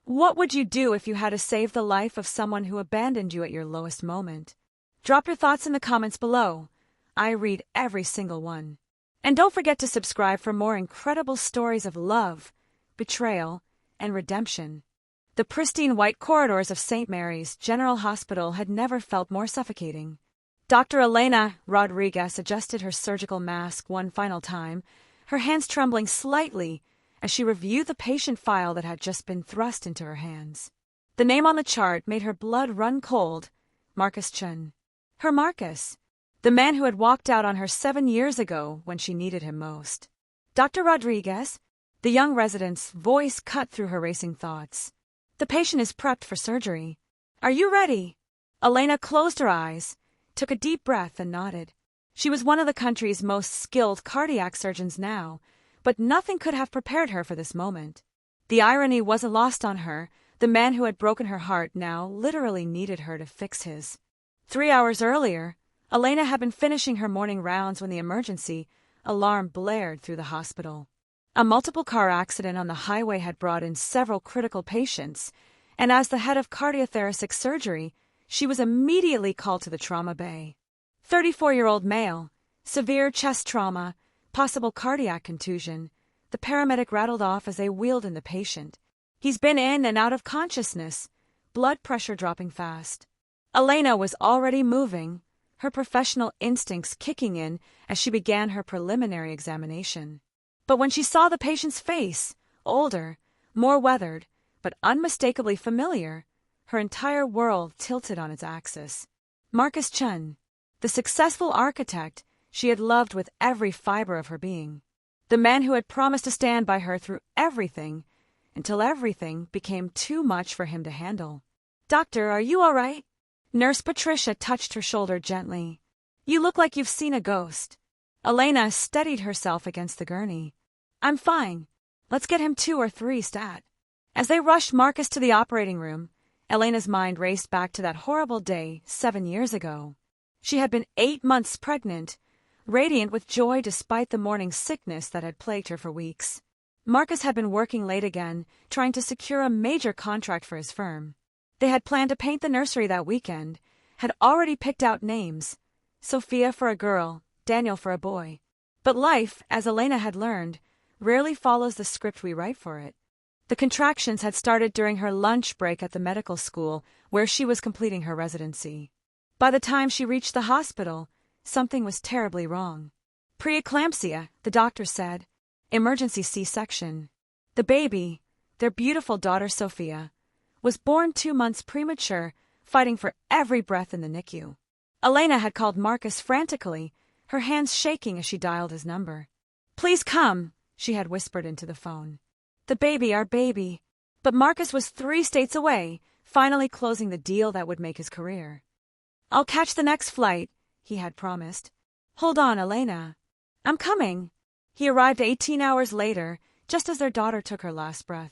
What would you do if you had to save the life of someone who abandoned you at your lowest moment? Drop your thoughts in the comments below. I read every single one. And don't forget to subscribe for more incredible stories of love, betrayal, and redemption. The pristine white corridors of St. Mary's General Hospital had never felt more suffocating. Dr. Elena Rodriguez adjusted her surgical mask one final time, her hands trembling slightly as she reviewed the patient file that had just been thrust into her hands. The name on the chart made her blood run cold. Marcus Chun. Her Marcus. The man who had walked out on her 7 years ago when she needed him most. Dr. Rodriguez? The young resident's voice cut through her racing thoughts. The patient is prepped for surgery. Are you ready? Elena closed her eyes, took a deep breath and nodded. She was one of the country's most skilled cardiac surgeons now, but nothing could have prepared her for this moment. The irony wasn't lost on her. The man who had broken her heart now literally needed her to fix his. 3 hours earlier, Elena had been finishing her morning rounds when the emergency alarm blared through the hospital. A multiple car accident on the highway had brought in several critical patients, and as the head of cardiothoracic surgery, she was immediately called to the trauma bay. 34-year-old male, severe chest trauma, possible cardiac contusion, the paramedic rattled off as they wheeled in the patient. He's been in and out of consciousness, blood pressure dropping fast. Elena was already moving, her professional instincts kicking in as she began her preliminary examination. But when she saw the patient's face, older, more weathered, but unmistakably familiar, her entire world tilted on its axis. Marcus Chun, the successful architect she had loved with every fiber of her being. The man who had promised to stand by her through everything, until everything became too much for him to handle. Doctor, are you all right? Nurse Patricia touched her shoulder gently. You look like you've seen a ghost. Elena steadied herself against the gurney. I'm fine. Let's get him 2 or 3 stat. As they rushed Marcus to the operating room, Elena's mind raced back to that horrible day 7 years ago. She had been 8 months pregnant, radiant with joy despite the morning sickness that had plagued her for weeks. Marcus had been working late again, trying to secure a major contract for his firm. They had planned to paint the nursery that weekend, had already picked out names. Sophia for a girl, Daniel for a boy. But life, as Elena had learned, rarely follows the script we write for it. The contractions had started during her lunch break at the medical school, where she was completing her residency. By the time she reached the hospital, something was terribly wrong. Preeclampsia, the doctor said. Emergency C-section. The baby, their beautiful daughter Sophia, was born 2 months premature, fighting for every breath in the NICU. Elena had called Marcus frantically, her hands shaking as she dialed his number. Please come, she had whispered into the phone. The baby, our baby. But Marcus was 3 states away, finally closing the deal that would make his career. I'll catch the next flight, he had promised. Hold on, Elena. I'm coming. He arrived 18 hours later, just as their daughter took her last breath.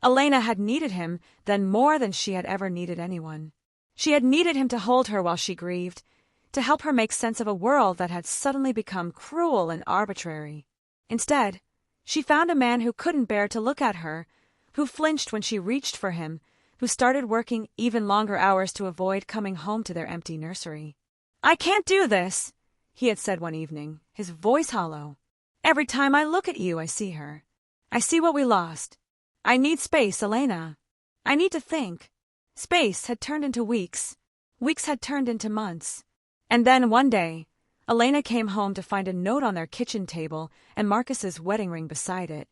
Elena had needed him then more than she had ever needed anyone. She had needed him to hold her while she grieved, to help her make sense of a world that had suddenly become cruel and arbitrary. Instead, she found a man who couldn't bear to look at her, who flinched when she reached for him, who started working even longer hours to avoid coming home to their empty nursery. I can't do this, he had said one evening, his voice hollow. Every time I look at you, I see her. I see what we lost. I need space, Elena. I need to think. Space had turned into weeks. Weeks had turned into months. And then one day, Elena came home to find a note on their kitchen table and Marcus's wedding ring beside it.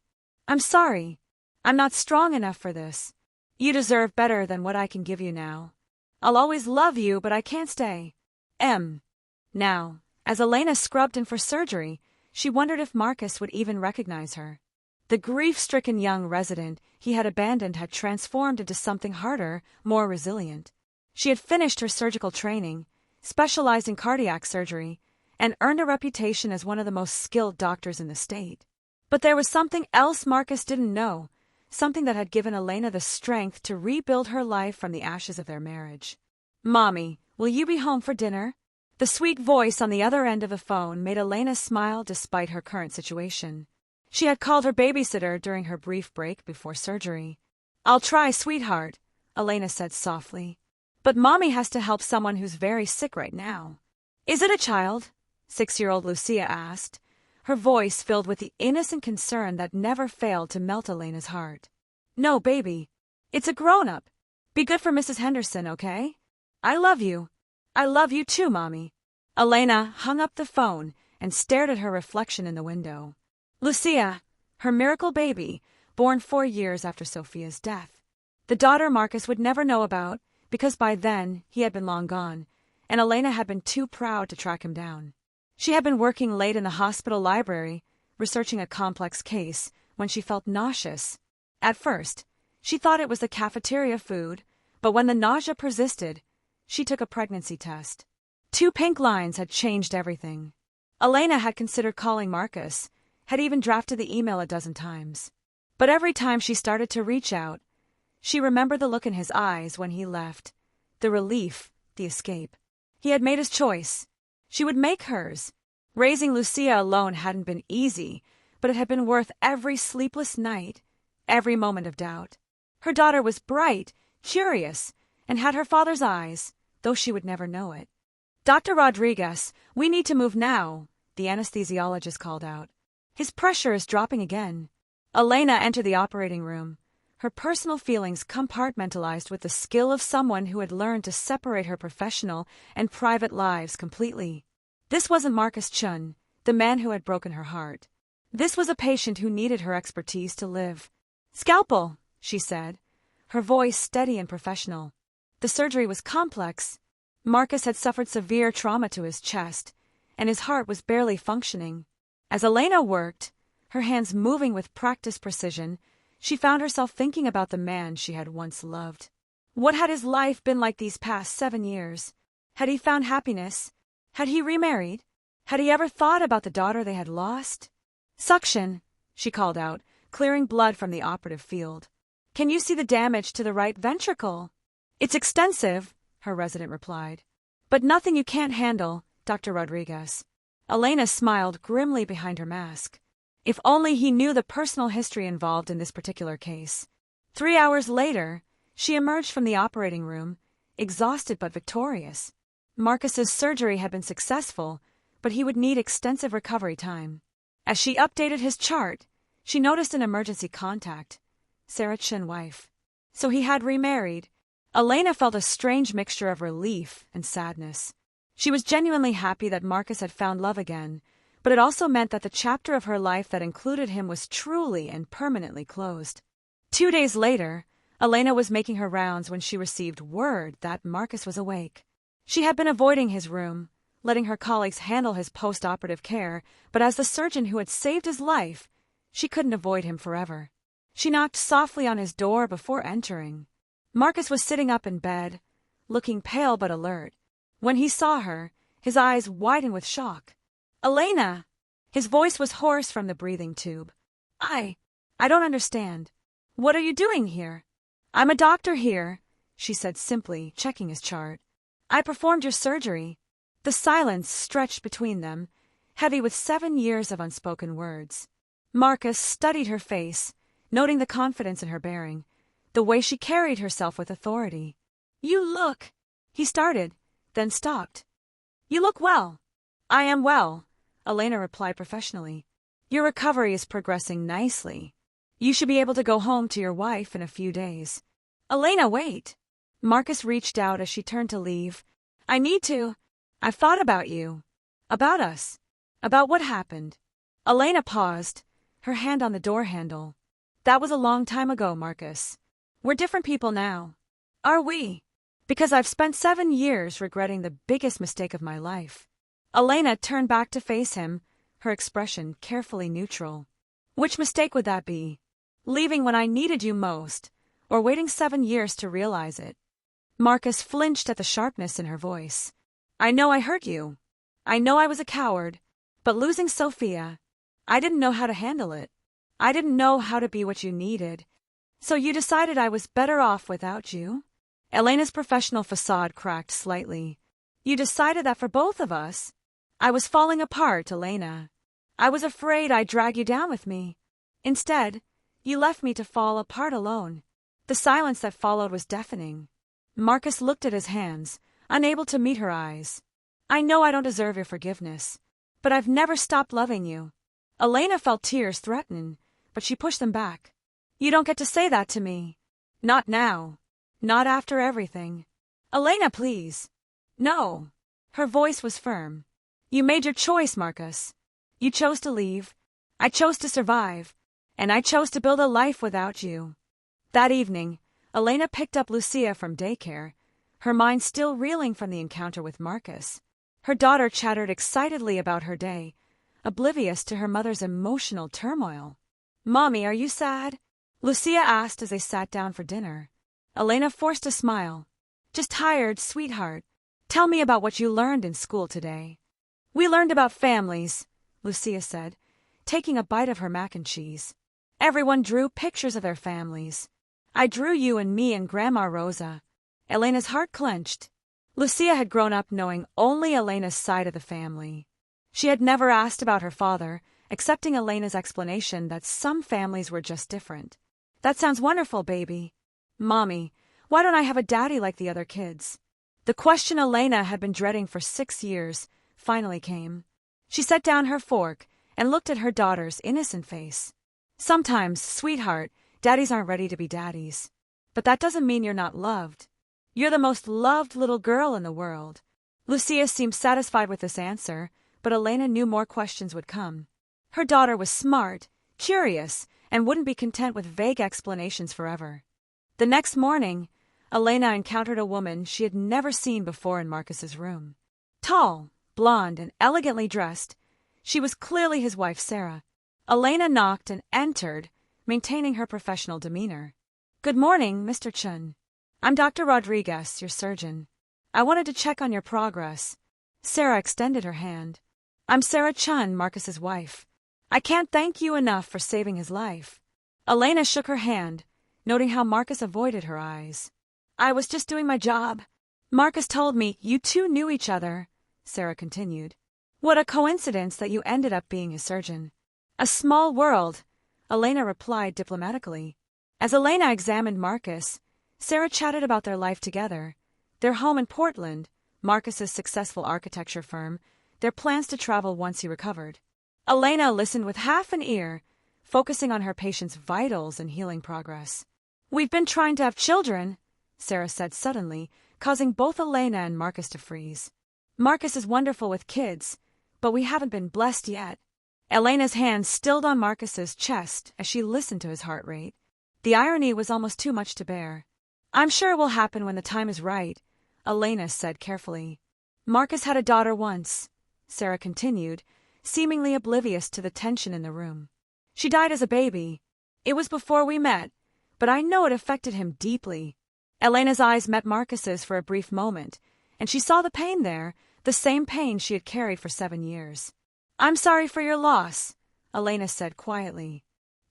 I'm sorry. I'm not strong enough for this. You deserve better than what I can give you now. I'll always love you, but I can't stay. M. Now, as Elena scrubbed in for surgery, she wondered if Marcus would even recognize her. The grief-stricken young resident he had abandoned had transformed into something harder, more resilient. She had finished her surgical training, specialized in cardiac surgery, and earned a reputation as one of the most skilled doctors in the state. But there was something else Marcus didn't know, something that had given Elena the strength to rebuild her life from the ashes of their marriage. Mommy, will you be home for dinner? The sweet voice on the other end of the phone made Elena smile despite her current situation. She had called her babysitter during her brief break before surgery. I'll try, sweetheart, Elena said softly. But Mommy has to help someone who's very sick right now. Is it a child? 6-year-old Lucia asked, her voice filled with the innocent concern that never failed to melt Elena's heart. No, baby. It's a grown-up. Be good for Mrs. Henderson, okay? I love you. I love you too, Mommy. Elena hung up the phone and stared at her reflection in the window. Lucia, her miracle baby, born 4 years after Sophia's death. The daughter Marcus would never know about, because by then he had been long gone, and Elena had been too proud to track him down. She had been working late in the hospital library, researching a complex case, when she felt nauseous. At first, she thought it was the cafeteria food, but when the nausea persisted, she took a pregnancy test. 2 pink lines had changed everything. Elena had considered calling Marcus, had even drafted the email a dozen times. But every time she started to reach out, she remembered the look in his eyes when he left, the relief, the escape. He had made his choice. She would make hers. Raising Lucia alone hadn't been easy, but it had been worth every sleepless night, every moment of doubt. Her daughter was bright, curious, and had her father's eyes, though she would never know it. Dr. Rodriguez, we need to move now, the anesthesiologist called out. His pressure is dropping again. Elena entered the operating room, her personal feelings compartmentalized with the skill of someone who had learned to separate her professional and private lives completely. This wasn't Marcus Chun, the man who had broken her heart. This was a patient who needed her expertise to live. Scalpel, she said, her voice steady and professional. The surgery was complex. Marcus had suffered severe trauma to his chest, and his heart was barely functioning. As Elena worked, her hands moving with practiced precision, she found herself thinking about the man she had once loved. What had his life been like these past 7 years? Had he found happiness? Had he remarried? Had he ever thought about the daughter they had lost? Suction, she called out, clearing blood from the operative field. Can you see the damage to the right ventricle? It's extensive, her resident replied. But nothing you can't handle, Dr. Rodriguez. Elena smiled grimly behind her mask. If only he knew the personal history involved in this particular case. 3 hours later, she emerged from the operating room, exhausted but victorious. Marcus's surgery had been successful, but he would need extensive recovery time. As she updated his chart, she noticed an emergency contact. Sarah Chin wife. So he had remarried. Elena felt a strange mixture of relief and sadness. She was genuinely happy that Marcus had found love again, but it also meant that the chapter of her life that included him was truly and permanently closed. 2 days later, Elena was making her rounds when she received word that Marcus was awake. She had been avoiding his room, letting her colleagues handle his post-operative care, but as the surgeon who had saved his life, she couldn't avoid him forever. She knocked softly on his door before entering. Marcus was sitting up in bed, looking pale but alert. When he saw her, his eyes widened with shock. Elena! His voice was hoarse from the breathing tube. I don't understand. What are you doing here? I'm a doctor here, she said simply, checking his chart. I performed your surgery. The silence stretched between them, heavy with 7 years of unspoken words. Marcus studied her face, noting the confidence in her bearing, the way she carried herself with authority. You look, he started, then stopped. You look well. I am well, Elena replied professionally. Your recovery is progressing nicely. You should be able to go home to your wife in a few days. Elena, wait. Marcus reached out as she turned to leave. I need to. I've thought about you. About us. About what happened. Elena paused, her hand on the door handle. That was a long time ago, Marcus. We're different people now. Are we? Because I've spent 7 years regretting the biggest mistake of my life. Elena turned back to face him, her expression carefully neutral. Which mistake would that be? Leaving when I needed you most, or waiting 7 years to realize it? Marcus flinched at the sharpness in her voice. I know I hurt you. I know I was a coward, but losing Sophia, I didn't know how to handle it. I didn't know how to be what you needed. So you decided I was better off without you? Elena's professional facade cracked slightly. You decided that for both of us? I was falling apart, Elena. I was afraid I'd drag you down with me. Instead, you left me to fall apart alone. The silence that followed was deafening. Marcus looked at his hands, unable to meet her eyes. I know I don't deserve your forgiveness, but I've never stopped loving you. Elena felt tears threaten, but she pushed them back. You don't get to say that to me. Not now. Not after everything. Elena, please. No. Her voice was firm. You made your choice, Marcus. You chose to leave. I chose to survive. And I chose to build a life without you. That evening, Elena picked up Lucia from daycare, her mind still reeling from the encounter with Marcus. Her daughter chattered excitedly about her day, oblivious to her mother's emotional turmoil. Mommy, are you sad? Lucia asked as they sat down for dinner. Elena forced a smile. Just tired, sweetheart. Tell me about what you learned in school today. We learned about families, Lucia said, taking a bite of her mac and cheese. Everyone drew pictures of their families. I drew you and me and Grandma Rosa. Elena's heart clenched. Lucia had grown up knowing only Elena's side of the family. She had never asked about her father, accepting Elena's explanation that some families were just different. That sounds wonderful, baby. Mommy, why don't I have a daddy like the other kids? The question Elena had been dreading for 6 years finally came. She set down her fork and looked at her daughter's innocent face. Sometimes, sweetheart, daddies aren't ready to be daddies. But that doesn't mean you're not loved. You're the most loved little girl in the world. Lucia seemed satisfied with this answer, but Elena knew more questions would come. Her daughter was smart, curious, and wouldn't be content with vague explanations forever. The next morning, Elena encountered a woman she had never seen before in Marcus's room. Tall, blonde, and elegantly dressed, she was clearly his wife, Sarah. Elena knocked and entered, maintaining her professional demeanor. Good morning, Mr. Chun. I'm Dr. Rodriguez, your surgeon. I wanted to check on your progress. Sarah extended her hand. I'm Sarah Chun, Marcus's wife. I can't thank you enough for saving his life. Elena shook her hand, noting how Marcus avoided her eyes. I was just doing my job. Marcus told me you two knew each other, Sarah continued. What a coincidence that you ended up being his surgeon. A small world, Elena replied diplomatically. As Elena examined Marcus, Sarah chatted about their life together, their home in Portland, Marcus's successful architecture firm, their plans to travel once he recovered. Elena listened with half an ear, focusing on her patient's vitals and healing progress. We've been trying to have children, Sarah said suddenly, causing both Elena and Marcus to freeze. Marcus is wonderful with kids, but we haven't been blessed yet. Elena's hand stilled on Marcus's chest as she listened to his heart rate. The irony was almost too much to bear. I'm sure it will happen when the time is right, Elena said carefully. Marcus had a daughter once, Sarah continued, seemingly oblivious to the tension in the room. She died as a baby. It was before we met, but I know it affected him deeply. Elena's eyes met Marcus's for a brief moment, and she saw the pain there, the same pain she had carried for 7 years. I'm sorry for your loss, Elena said quietly.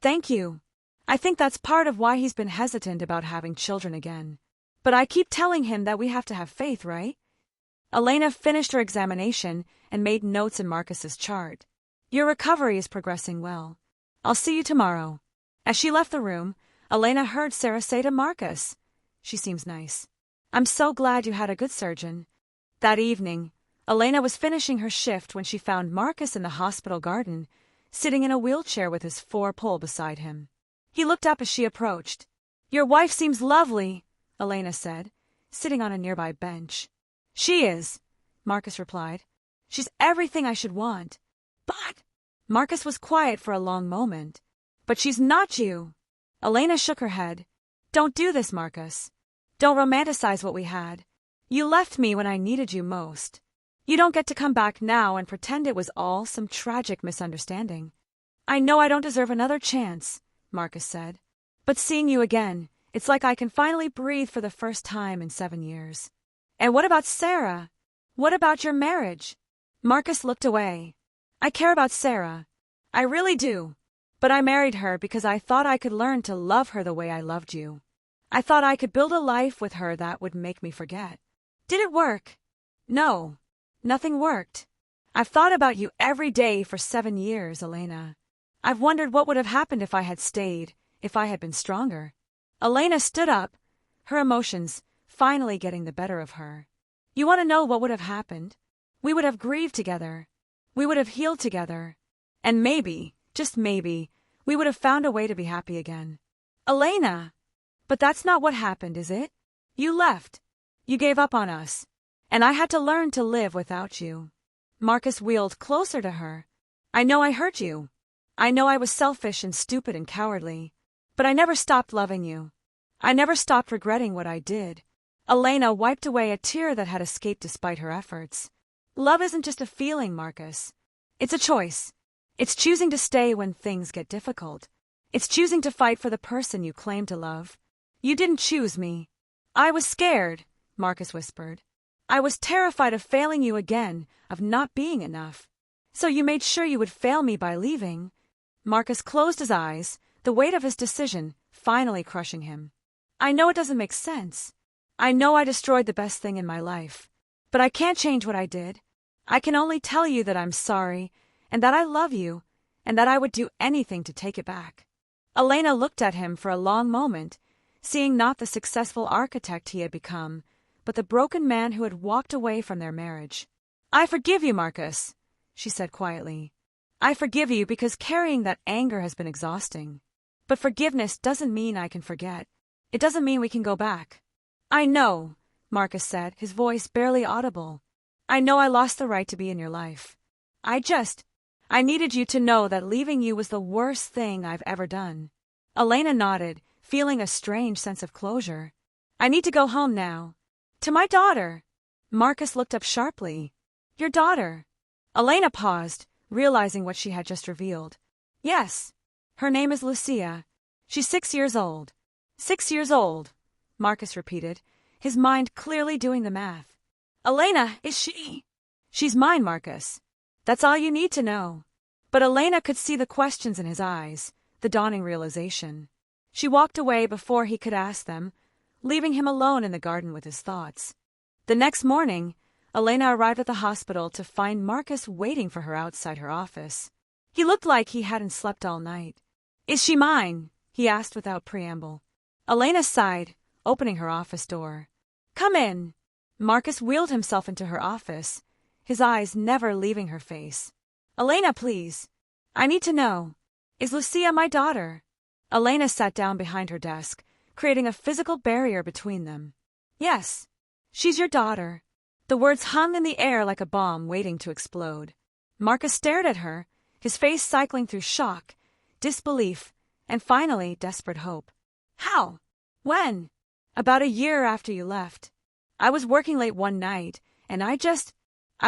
Thank you. I think that's part of why he's been hesitant about having children again. But I keep telling him that we have to have faith, right? Elena finished her examination and made notes in Marcus's chart. Your recovery is progressing well. I'll see you tomorrow. As she left the room, Elena heard Sarah say to Marcus, She seems nice. I'm so glad you had a good surgeon. That evening, Elena was finishing her shift when she found Marcus in the hospital garden, sitting in a wheelchair with his 4-pole beside him. He looked up as she approached. Your wife seems lovely, Elena said, sitting on a nearby bench. She is, Marcus replied. She's everything I should want. But Marcus was quiet for a long moment. But she's not you. Elena shook her head. Don't do this, Marcus. Don't romanticize what we had. You left me when I needed you most. You don't get to come back now and pretend it was all some tragic misunderstanding. I know I don't deserve another chance, Marcus said. But seeing you again, it's like I can finally breathe for the first time in 7 years. And what about Sarah? What about your marriage? Marcus looked away. I care about Sarah. I really do. But I married her because I thought I could learn to love her the way I loved you. I thought I could build a life with her that would make me forget. Did it work? No. Nothing worked. I've thought about you every day for 7 years, Elena. I've wondered what would have happened if I had stayed, if I had been stronger. Elena stood up, her emotions finally getting the better of her. You want to know what would have happened? We would have grieved together. We would have healed together. And maybe, just maybe, we would have found a way to be happy again. Elena! But that's not what happened, is it? You left. You gave up on us. And I had to learn to live without you. Marcus wheeled closer to her. I know I hurt you. I know I was selfish and stupid and cowardly. But I never stopped loving you. I never stopped regretting what I did. Elena wiped away a tear that had escaped despite her efforts. Love isn't just a feeling, Marcus. It's a choice. It's choosing to stay when things get difficult. It's choosing to fight for the person you claim to love. You didn't choose me. I was scared, Marcus whispered. I was terrified of failing you again, of not being enough. So you made sure you would fail me by leaving. Marcus closed his eyes, the weight of his decision finally crushing him. I know it doesn't make sense. I know I destroyed the best thing in my life. But I can't change what I did. I can only tell you that I'm sorry, and that I love you, and that I would do anything to take it back. Elena looked at him for a long moment, seeing not the successful architect he had become, but the broken man who had walked away from their marriage. I forgive you, Marcus, she said quietly. I forgive you because carrying that anger has been exhausting. But forgiveness doesn't mean I can forget. It doesn't mean we can go back. I know, Marcus said, his voice barely audible. I know I lost the right to be in your life. I needed you to know that leaving you was the worst thing I've ever done. Elena nodded, feeling a strange sense of closure. I need to go home now. To my daughter. Marcus looked up sharply. Your daughter. Elena paused, realizing what she had just revealed. Yes. Her name is Lucia. She's 6 years old. 6 years old, Marcus repeated, his mind clearly doing the math. Elena, is she? She's mine, Marcus. That's all you need to know. But Elena could see the questions in his eyes, the dawning realization. She walked away before he could ask them, leaving him alone in the garden with his thoughts. The next morning, Elena arrived at the hospital to find Marcus waiting for her outside her office. He looked like he hadn't slept all night. Is she mine? He asked without preamble. Elena sighed, opening her office door. Come in. Marcus wheeled himself into her office, his eyes never leaving her face. Elena, please. I need to know. Is Lucia my daughter? Elena sat down behind her desk, creating a physical barrier between them. Yes. She's your daughter. The words hung in the air like a bomb waiting to explode. Marcus stared at her, his face cycling through shock, disbelief, and finally desperate hope. How? When? About a year after you left. I was working late one night, and I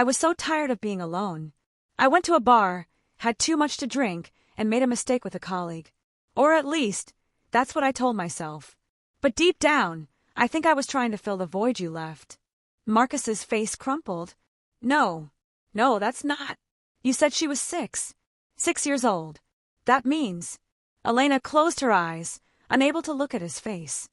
was so tired of being alone. I went to a bar, had too much to drink, and made a mistake with a colleague. Or at least, that's what I told myself. But deep down, I think I was trying to fill the void you left. Marcus's face crumpled. No, that's not. You said she was 6. 6 years old. That means. Elena closed her eyes, unable to look at his face.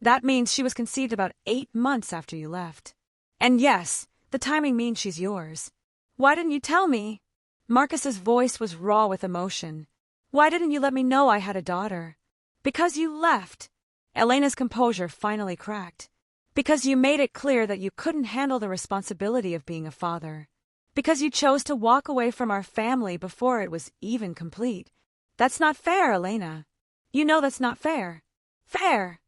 That means she was conceived about 8 months after you left. And yes, the timing means she's yours. Why didn't you tell me? Marcus's voice was raw with emotion. Why didn't you let me know I had a daughter? Because you left. Elena's composure finally cracked. Because you made it clear that you couldn't handle the responsibility of being a father. Because you chose to walk away from our family before it was even complete. That's not fair, Elena. You know that's not fair. Fair.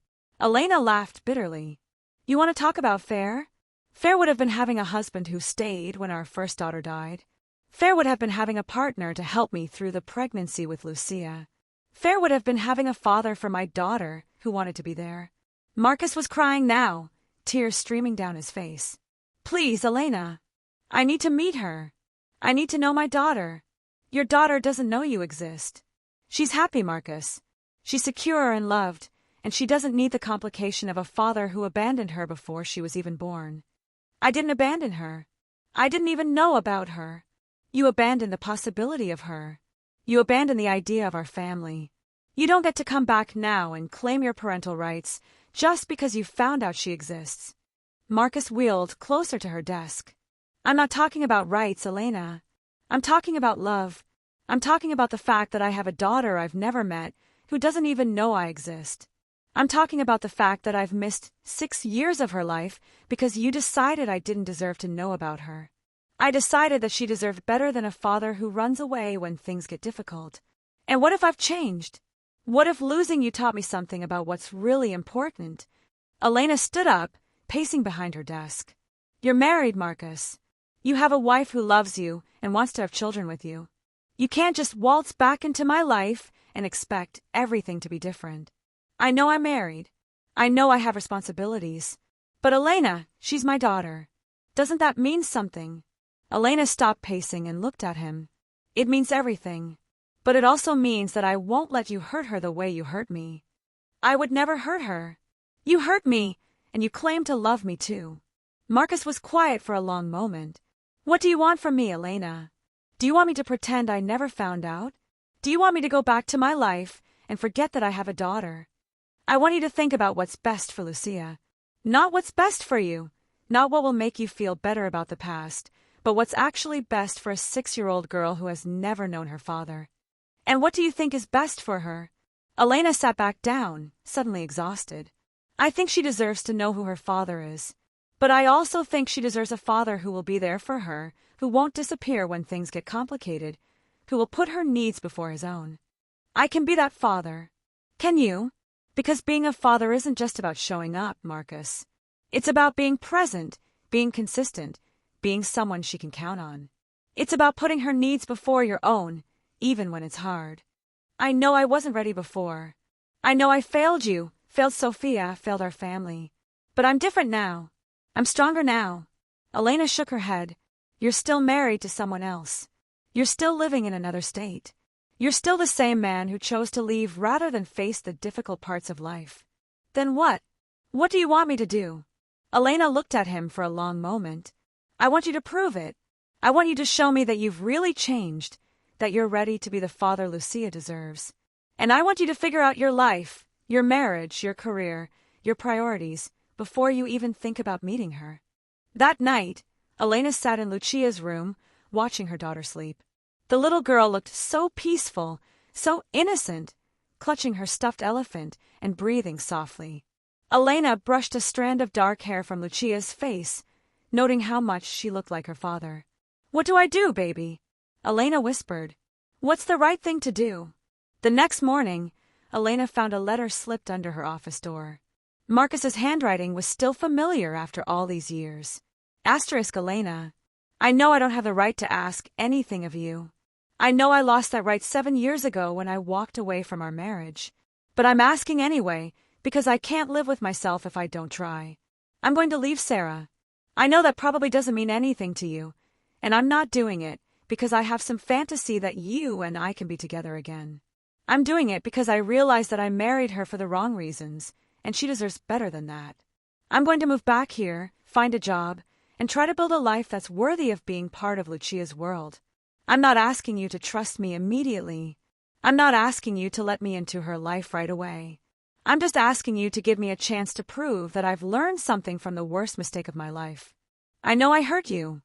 Elena laughed bitterly. You want to talk about fair? Fair would have been having a husband who stayed when our first daughter died. Fair would have been having a partner to help me through the pregnancy with Lucia. Fair would have been having a father for my daughter who wanted to be there. Marcus was crying now, tears streaming down his face. Please, Elena. I need to meet her. I need to know my daughter. Your daughter doesn't know you exist. She's happy, Marcus. She's secure and loved, and she doesn't need the complication of a father who abandoned her before she was even born. I didn't abandon her. I didn't even know about her. You abandoned the possibility of her. You abandoned the idea of our family. You don't get to come back now and claim your parental rights just because you found out she exists. Marcus wheeled closer to her desk. I'm not talking about rights, Elena. I'm talking about love. I'm talking about the fact that I have a daughter I've never met who doesn't even know I exist. I'm talking about the fact that I've missed 6 years of her life because you decided I didn't deserve to know about her. I decided that she deserved better than a father who runs away when things get difficult. And what if I've changed? What if losing you taught me something about what's really important? Elena stood up, pacing behind her desk. You're married, Marcus. You have a wife who loves you and wants to have children with you. You can't just waltz back into my life and expect everything to be different. I know I'm married. I know I have responsibilities. But Elena, she's my daughter. Doesn't that mean something? Elena stopped pacing and looked at him. It means everything. But it also means that I won't let you hurt her the way you hurt me. I would never hurt her. You hurt me, and you claim to love me too. Marcus was quiet for a long moment. What do you want from me, Elena? Do you want me to pretend I never found out? Do you want me to go back to my life and forget that I have a daughter? I want you to think about what's best for Lucia. Not what's best for you, not what will make you feel better about the past, but what's actually best for a 6-year-old girl who has never known her father. And what do you think is best for her? Elena sat back down, suddenly exhausted. I think she deserves to know who her father is. But I also think she deserves a father who will be there for her, who won't disappear when things get complicated, who will put her needs before his own. I can be that father. Can you? Because being a father isn't just about showing up, Marcus. It's about being present, being consistent, being someone she can count on. It's about putting her needs before your own, even when it's hard. I know I wasn't ready before. I know I failed you, failed Sophia, failed our family. But I'm different now. I'm stronger now. Elena shook her head. You're still married to someone else. You're still living in another state. You're still the same man who chose to leave rather than face the difficult parts of life. Then what? What do you want me to do? Elena looked at him for a long moment. I want you to prove it. I want you to show me that you've really changed, that you're ready to be the father Lucia deserves. And I want you to figure out your life, your marriage, your career, your priorities, before you even think about meeting her. That night, Elena sat in Lucia's room, watching her daughter sleep. The little girl looked so peaceful, so innocent, clutching her stuffed elephant and breathing softly. Elena brushed a strand of dark hair from Lucia's face, noting how much she looked like her father. What do I do, baby? Elena whispered. What's the right thing to do? The next morning, Elena found a letter slipped under her office door. Marcus's handwriting was still familiar after all these years. Asterisk Elena. I know I don't have the right to ask anything of you. I know I lost that right 7 years ago when I walked away from our marriage. But I'm asking anyway, because I can't live with myself if I don't try. I'm going to leave Sarah. I know that probably doesn't mean anything to you, and I'm not doing it because I have some fantasy that you and I can be together again. I'm doing it because I realize that I married her for the wrong reasons, and she deserves better than that. I'm going to move back here, find a job, and try to build a life that's worthy of being part of Lucia's world. I'm not asking you to trust me immediately. I'm not asking you to let me into her life right away. I'm just asking you to give me a chance to prove that I've learned something from the worst mistake of my life. I know I hurt you.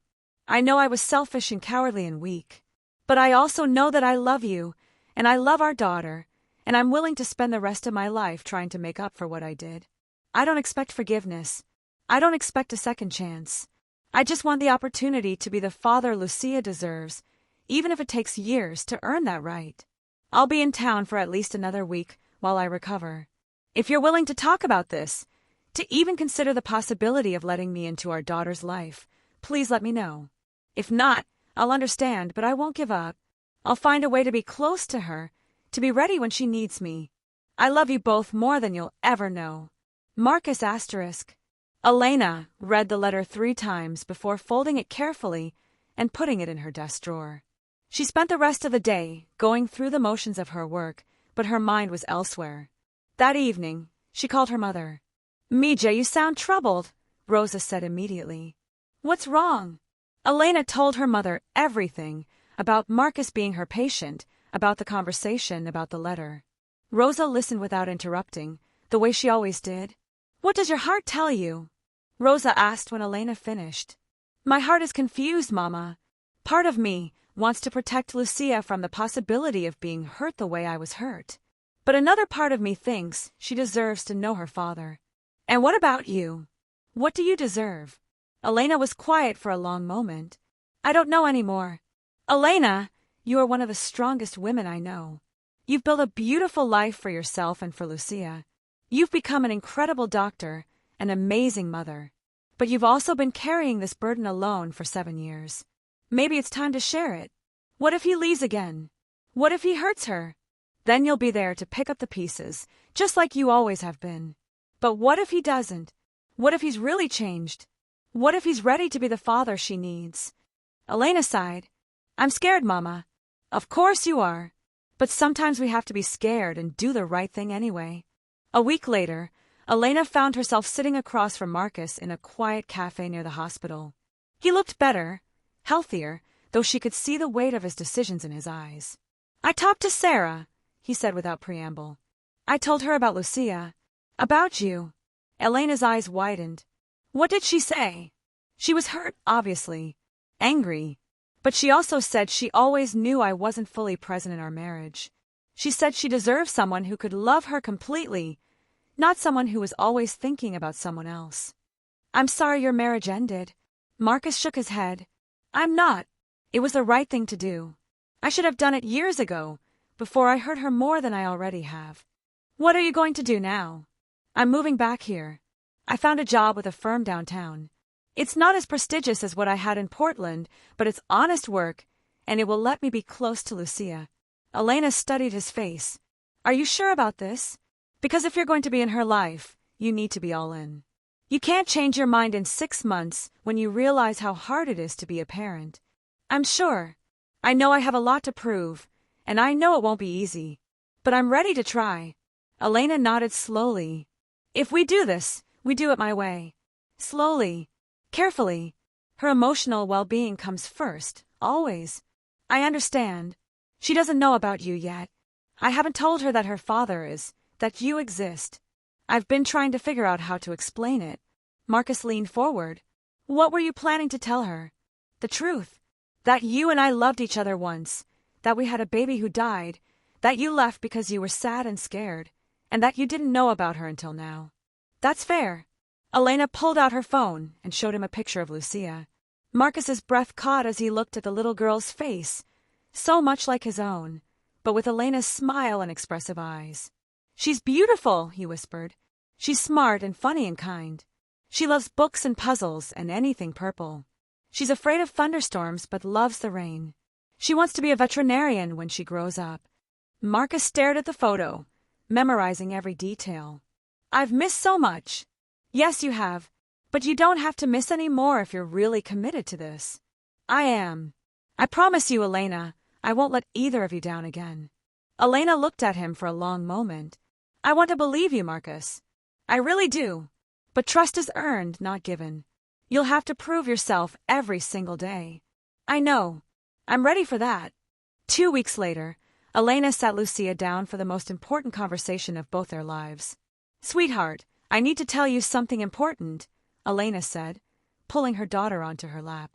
I know I was selfish and cowardly and weak. But I also know that I love you, and I love our daughter, and I'm willing to spend the rest of my life trying to make up for what I did. I don't expect forgiveness. I don't expect a second chance. I just want the opportunity to be the father Lucia deserves, even if it takes years to earn that right. I'll be in town for at least another week while I recover. If you're willing to talk about this, to even consider the possibility of letting me into our daughter's life, please let me know. If not, I'll understand, but I won't give up. I'll find a way to be close to her, to be ready when she needs me. I love you both more than you'll ever know. Marcus asterisk. Elena read the letter 3 times before folding it carefully and putting it in her desk drawer. She spent the rest of the day going through the motions of her work, but her mind was elsewhere. That evening, she called her mother. Mija, you sound troubled, Rosa said immediately. What's wrong? Elena told her mother everything about Marcus being her patient, about the conversation, about the letter. Rosa listened without interrupting, the way she always did. What does your heart tell you? Rosa asked when Elena finished. My heart is confused, Mama. Part of me wants to protect Lucia from the possibility of being hurt the way I was hurt. But another part of me thinks she deserves to know her father. And what about you? What do you deserve? Elena was quiet for a long moment. I don't know anymore. Elena, you are one of the strongest women I know. You've built a beautiful life for yourself and for Lucia. You've become an incredible doctor, an amazing mother. But you've also been carrying this burden alone for 7 years. Maybe it's time to share it. What if he leaves again? What if he hurts her? Then you'll be there to pick up the pieces, just like you always have been. But what if he doesn't? What if he's really changed? What if he's ready to be the father she needs? Elena sighed. I'm scared, Mama. Of course you are. But sometimes we have to be scared and do the right thing anyway. A week later, Elena found herself sitting across from Marcus in a quiet cafe near the hospital. He looked better, healthier, though she could see the weight of his decisions in his eyes. I talked to Sarah, he said without preamble. I told her about Lucia. About you. Elena's eyes widened. What did she say? She was hurt, obviously. Angry. But she also said she always knew I wasn't fully present in our marriage. She said she deserved someone who could love her completely, not someone who was always thinking about someone else. I'm sorry your marriage ended. Marcus shook his head. I'm not. It was the right thing to do. I should have done it years ago, before I hurt her more than I already have. What are you going to do now? I'm moving back here. I found a job with a firm downtown. It's not as prestigious as what I had in Portland, but it's honest work, and it will let me be close to Lucia. Elena studied his face. Are you sure about this? Because if you're going to be in her life, you need to be all in. You can't change your mind in 6 months when you realize how hard it is to be a parent. I'm sure. I know I have a lot to prove, and I know it won't be easy. But I'm ready to try. Elena nodded slowly. If we do this, we do it my way. Slowly. Carefully. Her emotional well-being comes first, always. I understand. She doesn't know about you yet. I haven't told her that her father is, that you exist. I've been trying to figure out how to explain it. Marcus leaned forward. What were you planning to tell her? The truth. That you and I loved each other once. That we had a baby who died. That you left because you were sad and scared. And that you didn't know about her until now. That's fair. Elena pulled out her phone and showed him a picture of Lucia. Marcus's breath caught as he looked at the little girl's face, so much like his own, but with Elena's smile and expressive eyes. She's beautiful, he whispered. She's smart and funny and kind. She loves books and puzzles and anything purple. She's afraid of thunderstorms but loves the rain. She wants to be a veterinarian when she grows up. Marcus stared at the photo, memorizing every detail. I've missed so much. Yes, you have. But you don't have to miss any more if you're really committed to this. I am. I promise you, Elena, I won't let either of you down again. Elena looked at him for a long moment. I want to believe you, Marcus. I really do. But trust is earned, not given. You'll have to prove yourself every single day. I know. I'm ready for that. 2 weeks later, Elena sat Lucia down for the most important conversation of both their lives. Sweetheart, I need to tell you something important, Elena said, pulling her daughter onto her lap.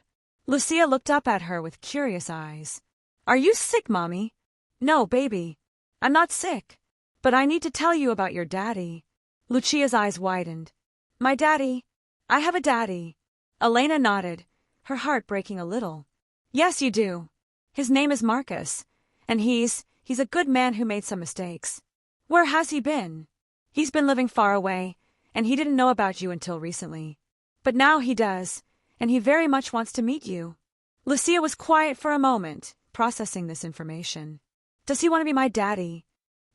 Lucia looked up at her with curious eyes. Are you sick, Mommy? No, baby. I'm not sick. But I need to tell you about your daddy. Lucia's eyes widened. My daddy? I have a daddy. Elena nodded, her heart breaking a little. Yes, you do. His name is Marcus, and he's a good man who made some mistakes. Where has he been? He's been living far away, and he didn't know about you until recently. But now he does, and he very much wants to meet you. Lucia was quiet for a moment, processing this information. Does he want to be my daddy?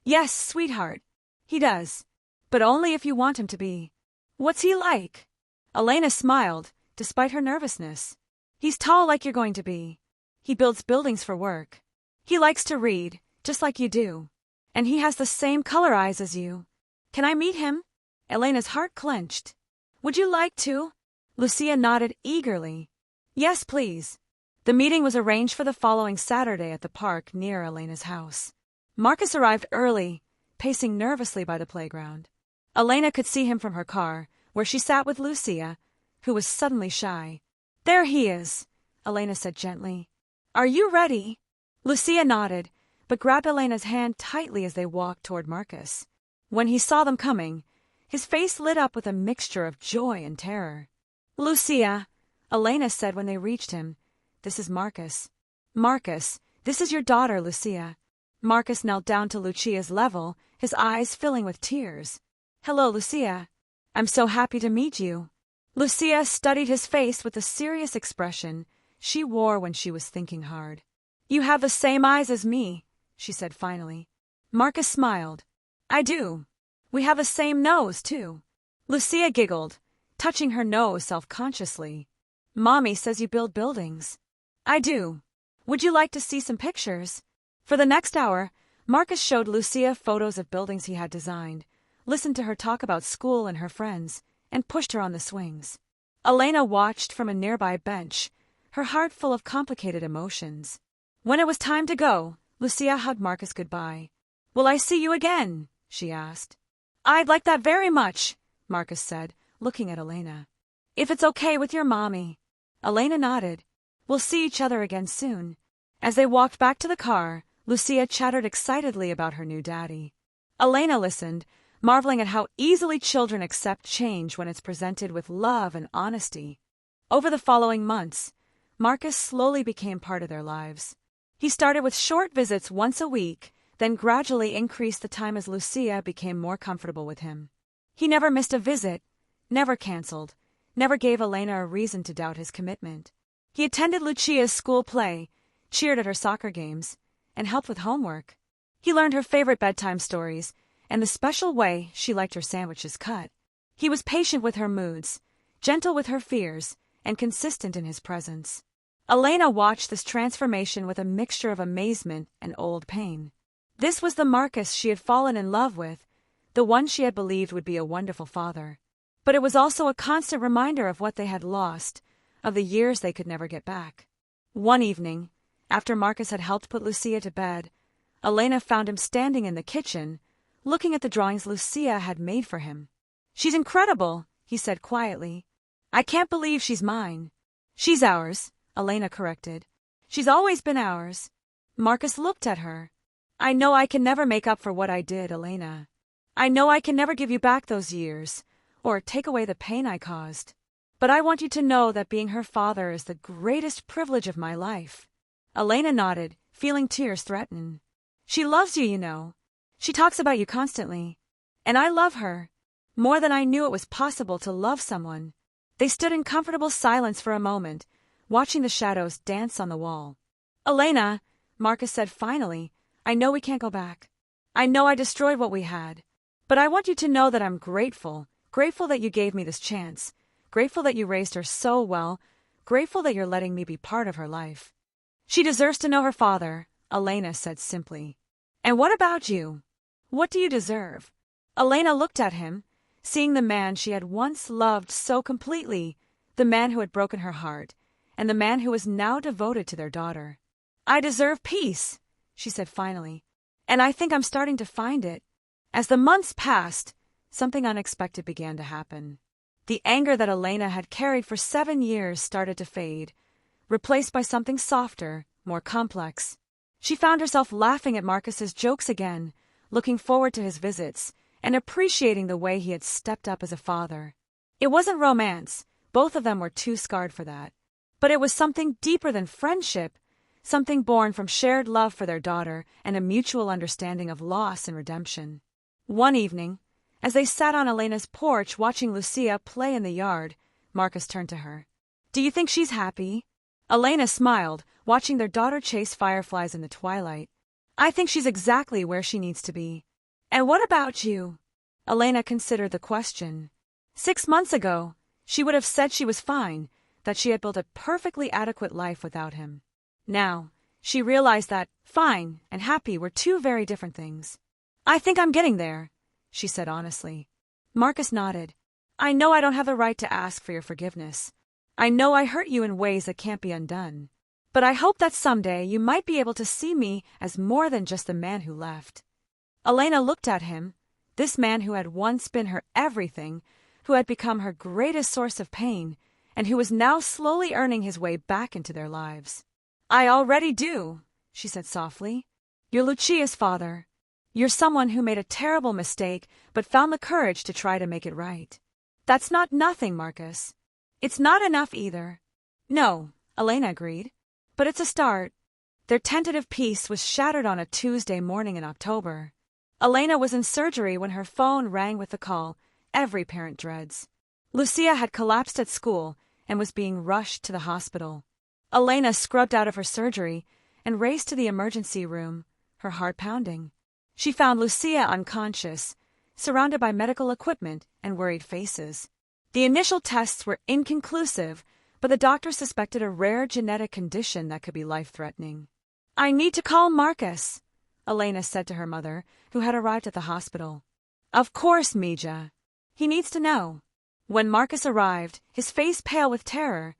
Yes, sweetheart. He does. But only if you want him to be. What's he like? Elena smiled, despite her nervousness. He's tall like you're going to be. He builds buildings for work. He likes to read, just like you do. And he has the same color eyes as you. Can I meet him? Elena's heart clenched. Would you like to? Lucia nodded eagerly. Yes, please. The meeting was arranged for the following Saturday at the park near Elena's house. Marcus arrived early, pacing nervously by the playground. Elena could see him from her car, where she sat with Lucia, who was suddenly shy. There he is, Elena said gently. Are you ready? Lucia nodded, but grabbed Elena's hand tightly as they walked toward Marcus. When he saw them coming, his face lit up with a mixture of joy and terror. "Lucia," Elena said when they reached him, "this is Marcus." "Marcus, this is your daughter, Lucia." Marcus knelt down to Lucia's level, his eyes filling with tears. "Hello, Lucia. I'm so happy to meet you." Lucia studied his face with the serious expression she wore when she was thinking hard. "You have the same eyes as me," she said finally. Marcus smiled. "I do. We have the same nose, too." Lucia giggled, touching her nose self-consciously. "Mommy says you build buildings." "I do. Would you like to see some pictures?" For the next hour, Marcus showed Lucia photos of buildings he had designed, listened to her talk about school and her friends, and pushed her on the swings. Elena watched from a nearby bench, her heart full of complicated emotions. When it was time to go, Lucia hugged Marcus goodbye. "Will I see you again?" she asked. "I'd like that very much," Marcus said, looking at Elena. "If it's okay with your mommy." Elena nodded. "We'll see each other again soon." As they walked back to the car, Lucia chattered excitedly about her new daddy. Elena listened, marveling at how easily children accept change when it's presented with love and honesty. Over the following months, Marcus slowly became part of their lives. He started with short visits once a week, then gradually increased the time as Lucia became more comfortable with him. He never missed a visit, never canceled, never gave Elena a reason to doubt his commitment. He attended Lucia's school play, cheered at her soccer games, and helped with homework. He learned her favorite bedtime stories and the special way she liked her sandwiches cut. He was patient with her moods, gentle with her fears, and consistent in his presence. Elena watched this transformation with a mixture of amazement and old pain. This was the Marcus she had fallen in love with, the one she had believed would be a wonderful father. But it was also a constant reminder of what they had lost, of the years they could never get back. One evening, after Marcus had helped put Lucia to bed, Elena found him standing in the kitchen, looking at the drawings Lucia had made for him. "She's incredible," he said quietly. "I can't believe she's mine." "She's ours," Elena corrected. "She's always been ours." Marcus looked at her. "I know I can never make up for what I did, Elena. I know I can never give you back those years, or take away the pain I caused. But I want you to know that being her father is the greatest privilege of my life." Elena nodded, feeling tears threaten. "She loves you, you know. She talks about you constantly. And I love her, more than I knew it was possible to love someone." They stood in comfortable silence for a moment, watching the shadows dance on the wall. "Elena," Marcus said finally, "I know we can't go back. I know I destroyed what we had. But I want you to know that I'm grateful that you gave me this chance, grateful that you raised her so well, grateful that you're letting me be part of her life." "She deserves to know her father," Elena said simply. "And what about you? What do you deserve?" Elena looked at him, seeing the man she had once loved so completely, the man who had broken her heart, and the man who was now devoted to their daughter. "I deserve peace," she said finally, "and I think I'm starting to find it." As the months passed, something unexpected began to happen. The anger that Elena had carried for 7 years started to fade, replaced by something softer, more complex. She found herself laughing at Marcus's jokes again, looking forward to his visits, and appreciating the way he had stepped up as a father. It wasn't romance, both of them were too scarred for that. But it was something deeper than friendship, something born from shared love for their daughter and a mutual understanding of loss and redemption. One evening, as they sat on Elena's porch watching Lucia play in the yard, Marcus turned to her. "Do you think she's happy?" Elena smiled, watching their daughter chase fireflies in the twilight. "I think she's exactly where she needs to be." "And what about you?" Elena considered the question. 6 months ago, she would have said she was fine, that she had built a perfectly adequate life without him. Now, she realized that fine and happy were two very different things. "I think I'm getting there," she said honestly. Marcus nodded. "I know I don't have the right to ask for your forgiveness. I know I hurt you in ways that can't be undone. But I hope that someday you might be able to see me as more than just the man who left." Elena looked at him, this man who had once been her everything, who had become her greatest source of pain, and who was now slowly earning his way back into their lives. "I already do," she said softly. You're Lucia's father. You're someone who made a terrible mistake but found the courage to try to make it right. That's not nothing, Marcus. It's not enough either. No, Elena agreed. But it's a start. Their tentative peace was shattered on a Tuesday morning in October. Elena was in surgery when her phone rang with the call every parent dreads. Lucia had collapsed at school and was being rushed to the hospital. Elena scrubbed out of her surgery and raced to the emergency room, her heart pounding. She found Lucia unconscious, surrounded by medical equipment and worried faces. The initial tests were inconclusive, but the doctor suspected a rare genetic condition that could be life-threatening. I need to call Marcus, Elena said to her mother, who had arrived at the hospital. Of course, Mija. He needs to know. When Marcus arrived, his face pale with terror,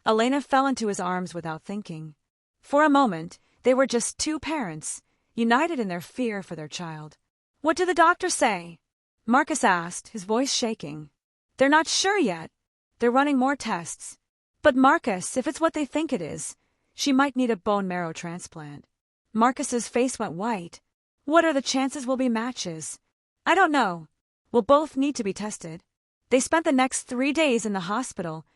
Elena fell into his arms without thinking. For a moment, they were just two parents, united in their fear for their child. What did the doctor say? Marcus asked, his voice shaking. They're not sure yet. They're running more tests. But Marcus, if it's what they think it is, she might need a bone marrow transplant. Marcus's face went white. What are the chances we'll be matches? I don't know. We'll both need to be tested. They spent the next 3 days in the hospital,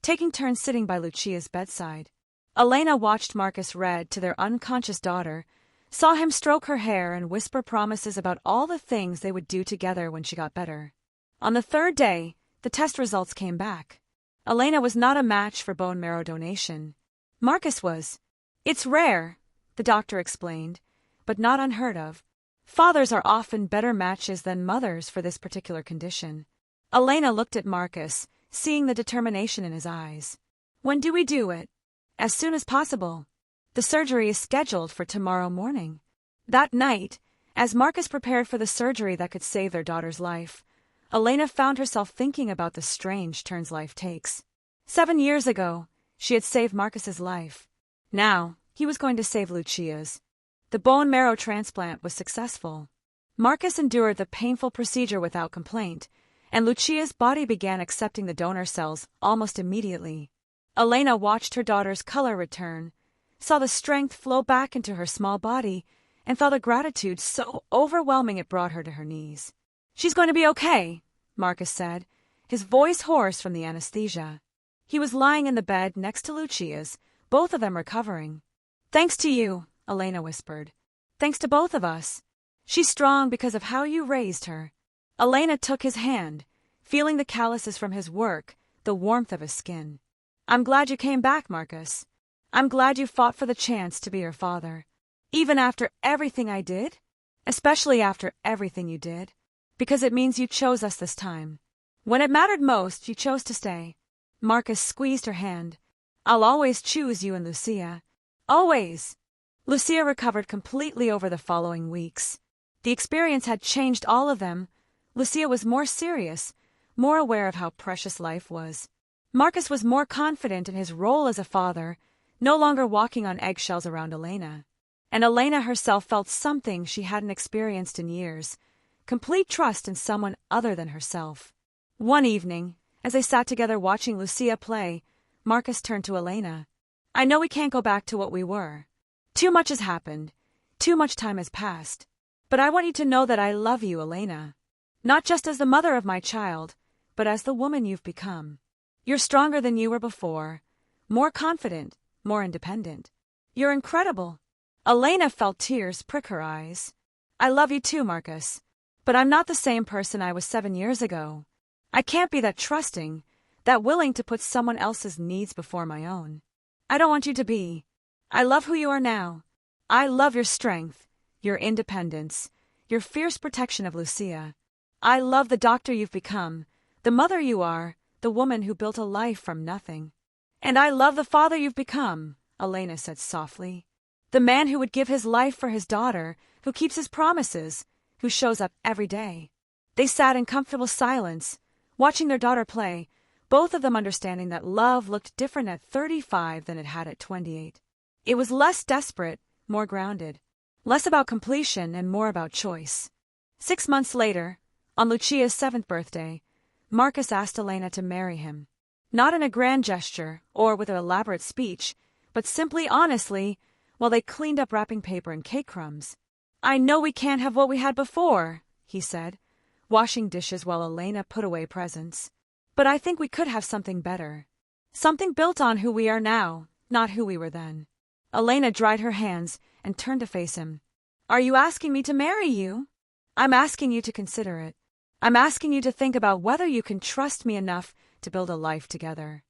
taking turns sitting by Lucia's bedside. Elena watched Marcus read to their unconscious daughter, saw him stroke her hair and whisper promises about all the things they would do together when she got better. On the 3rd day, the test results came back. Elena was not a match for bone marrow donation. Marcus was. It's rare, the doctor explained, but not unheard of. Fathers are often better matches than mothers for this particular condition. Elena looked at Marcus, seeing the determination in his eyes. When do we do it? As soon as possible. The surgery is scheduled for tomorrow morning. That night, as Marcus prepared for the surgery that could save their daughter's life, Elena found herself thinking about the strange turns life takes. 7 years ago, she had saved Marcus's life. Now, he was going to save Lucia's. The bone marrow transplant was successful. Marcus endured the painful procedure without complaint, and Lucia's body began accepting the donor cells almost immediately. Elena watched her daughter's color return, saw the strength flow back into her small body, and felt a gratitude so overwhelming it brought her to her knees. She's going to be okay, Marcus said, his voice hoarse from the anesthesia. He was lying in the bed next to Lucia's, both of them recovering. Thanks to you, Elena whispered. Thanks to both of us. She's strong because of how you raised her. Elena took his hand, feeling the calluses from his work, the warmth of his skin. I'm glad you came back, Marcus. I'm glad you fought for the chance to be her father. Even after everything I did? Especially after everything you did. Because it means you chose us this time. When it mattered most, you chose to stay. Marcus squeezed her hand. I'll always choose you and Lucia. Always. Lucia recovered completely over the following weeks. The experience had changed all of them. Lucia was more serious, more aware of how precious life was. Marcus was more confident in his role as a father, no longer walking on eggshells around Elena. And Elena herself felt something she hadn't experienced in years, complete trust in someone other than herself. One evening, as they sat together watching Lucia play, Marcus turned to Elena. I know we can't go back to what we were. Too much has happened. Too much time has passed. But I want you to know that I love you, Elena. Not just as the mother of my child, but as the woman you've become. You're stronger than you were before, more confident, more independent. You're incredible. Elena felt tears prick her eyes. I love you too, Marcus. But I'm not the same person I was 7 years ago. I can't be that trusting, that willing to put someone else's needs before my own. I don't want you to be. I love who you are now. I love your strength, your independence, your fierce protection of Lucia. I love the doctor you've become, the mother you are, the woman who built a life from nothing. And I love the father you've become, Elena said softly. The man who would give his life for his daughter, who keeps his promises, who shows up every day. They sat in comfortable silence, watching their daughter play, both of them understanding that love looked different at 35 than it had at 28. It was less desperate, more grounded, less about completion and more about choice. 6 months later, on Lucia's 7th birthday, Marcus asked Elena to marry him. Not in a grand gesture or with an elaborate speech, but simply honestly, while they cleaned up wrapping paper and cake crumbs. "I know we can't have what we had before," he said, washing dishes while Elena put away presents. "But I think we could have something better. Something built on who we are now, not who we were then." Elena dried her hands and turned to face him. "Are you asking me to marry you?" "I'm asking you to consider it. I'm asking you to think about whether you can trust me enough to build a life together.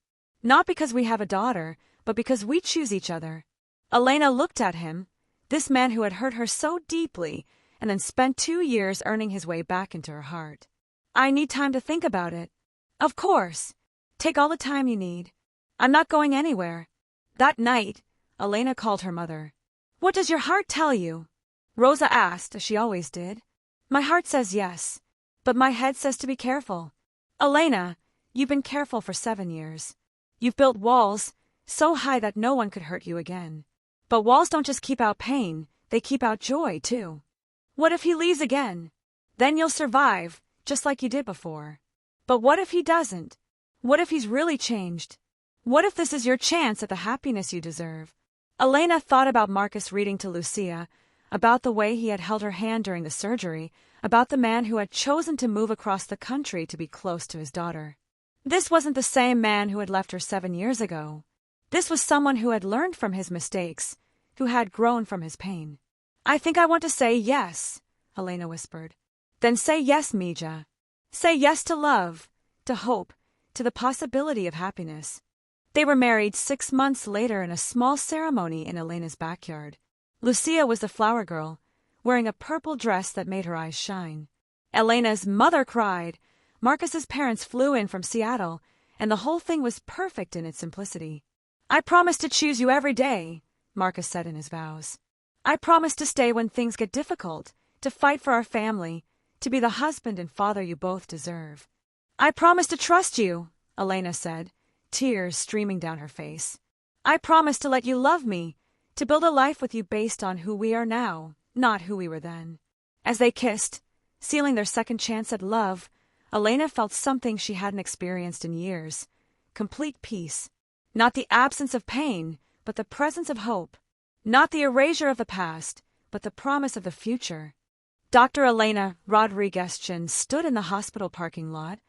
Not because we have a daughter, but because we choose each other." Elena looked at him, this man who had hurt her so deeply and then spent 2 years earning his way back into her heart. "I need time to think about it." "Of course. Take all the time you need. I'm not going anywhere." That night, Elena called her mother. "What does your heart tell you?" Rosa asked, as she always did. "My heart says yes, but my head says to be careful." "Elena, you've been careful for 7 years. You've built walls so high that no one could hurt you again. But walls don't just keep out pain, they keep out joy, too. What if he leaves again? Then you'll survive, just like you did before. But what if he doesn't? What if he's really changed? What if this is your chance at the happiness you deserve?" Elena thought about Marcus reading to Lucia, about the way he had held her hand during the surgery, about the man who had chosen to move across the country to be close to his daughter. This wasn't the same man who had left her 7 years ago. This was someone who had learned from his mistakes, who had grown from his pain. "I think I want to say yes," Elena whispered. "Then say yes, Mija. Say yes to love, to hope, to the possibility of happiness." They were married 6 months later in a small ceremony in Elena's backyard. Lucia was the flower girl, wearing a purple dress that made her eyes shine. Elena's mother cried. Marcus's parents flew in from Seattle, and the whole thing was perfect in its simplicity. "I promise to choose you every day," Marcus said in his vows. "I promise to stay when things get difficult, to fight for our family, to be the husband and father you both deserve." "I promise to trust you," Elena said, tears streaming down her face. "I promise to let you love me, to build a life with you based on who we are now, not who we were then." As they kissed, sealing their second chance at love, Elena felt something she hadn't experienced in years: complete peace. Not the absence of pain, but the presence of hope. Not the erasure of the past, but the promise of the future. Dr. Elena Rodriguez-Chin stood in the hospital parking lot,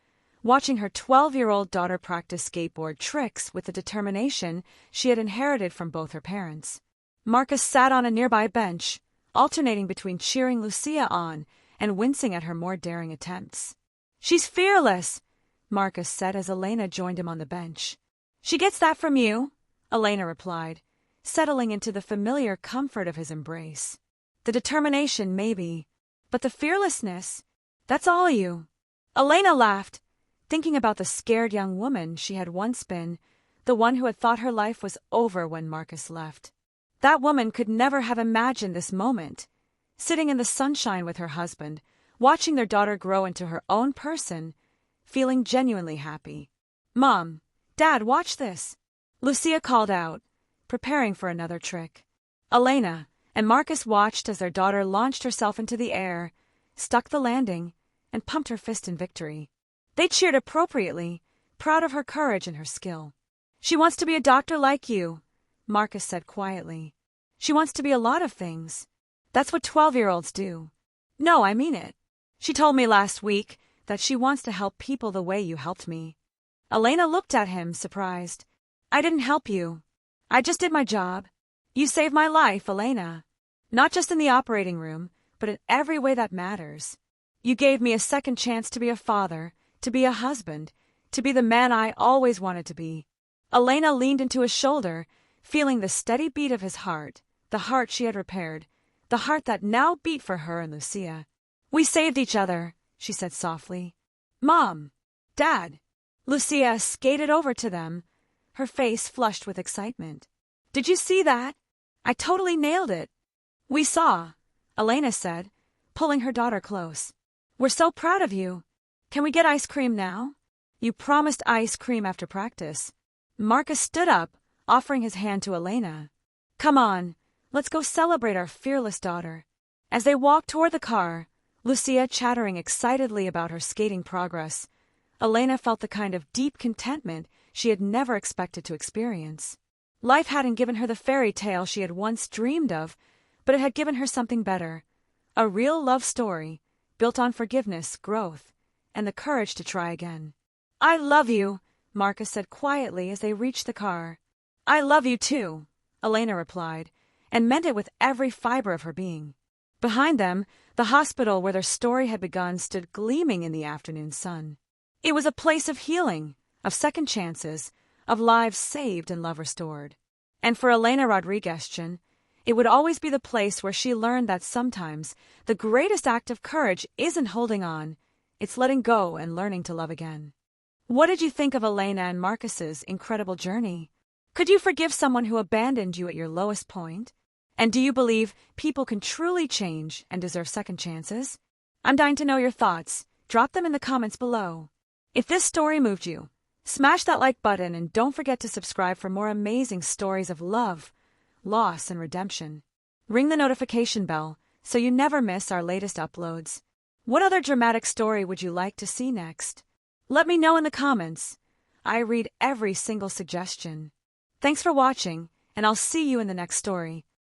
watching her 12-year-old daughter practice skateboard tricks with the determination she had inherited from both her parents. Marcus sat on a nearby bench, alternating between cheering Lucia on and wincing at her more daring attempts. "She's fearless," Marcus said as Elena joined him on the bench. "She gets that from you," Elena replied, settling into the familiar comfort of his embrace. "The determination, maybe, but the fearlessness, that's all you." Elena laughed, thinking about the scared young woman she had once been, the one who had thought her life was over when Marcus left. That woman could never have imagined this moment, sitting in the sunshine with her husband, watching their daughter grow into her own person, feeling genuinely happy. "Mom, Dad, watch this," Lucia called out, preparing for another trick. Elena and Marcus watched as their daughter launched herself into the air, stuck the landing, and pumped her fist in victory. They cheered appropriately, proud of her courage and her skill. "She wants to be a doctor like you," Marcus said quietly. "She wants to be a lot of things. That's what 12-year-olds do." "No, I mean it. She told me last week that she wants to help people the way you helped me." Elena looked at him, surprised. "I didn't help you. I just did my job. You saved my life, Elena. Not just in the operating room, but in every way that matters. You gave me a second chance to be a father, to be a husband, to be the man I always wanted to be." Elena leaned into his shoulder, feeling the steady beat of his heart, the heart she had repaired, the heart that now beat for her and Lucia. "We saved each other," she said softly. "Mom, Dad." Lucia skated over to them, her face flushed with excitement. "Did you see that? I totally nailed it." "We saw," Elena said, pulling her daughter close. "We're so proud of you. Can we get ice cream now? You promised ice cream after practice." Marcus stood up, offering his hand to Elena. "Come on, let's go celebrate our fearless daughter." As they walked toward the car, Lucia chattering excitedly about her skating progress, Elena felt the kind of deep contentment she had never expected to experience. Life hadn't given her the fairy tale she had once dreamed of, but it had given her something better. A real love story, built on forgiveness, growth, and the courage to try again. "I love you," Marcus said quietly as they reached the car. "I love you too," Elena replied, and meant it with every fiber of her being. Behind them, the hospital where their story had begun stood gleaming in the afternoon sun. It was a place of healing, of second chances, of lives saved and love restored. And for Elena Rodriguez, it would always be the place where she learned that sometimes the greatest act of courage isn't holding on, it's letting go and learning to love again. What did you think of Elena and Marcus's incredible journey? Could you forgive someone who abandoned you at your lowest point? And do you believe people can truly change and deserve second chances? I'm dying to know your thoughts. Drop them in the comments below. If this story moved you, smash that like button and don't forget to subscribe for more amazing stories of love, loss, and redemption. Ring the notification bell so you never miss our latest uploads. What other dramatic story would you like to see next? Let me know in the comments. I read every single suggestion. Thanks for watching, and I'll see you in the next story.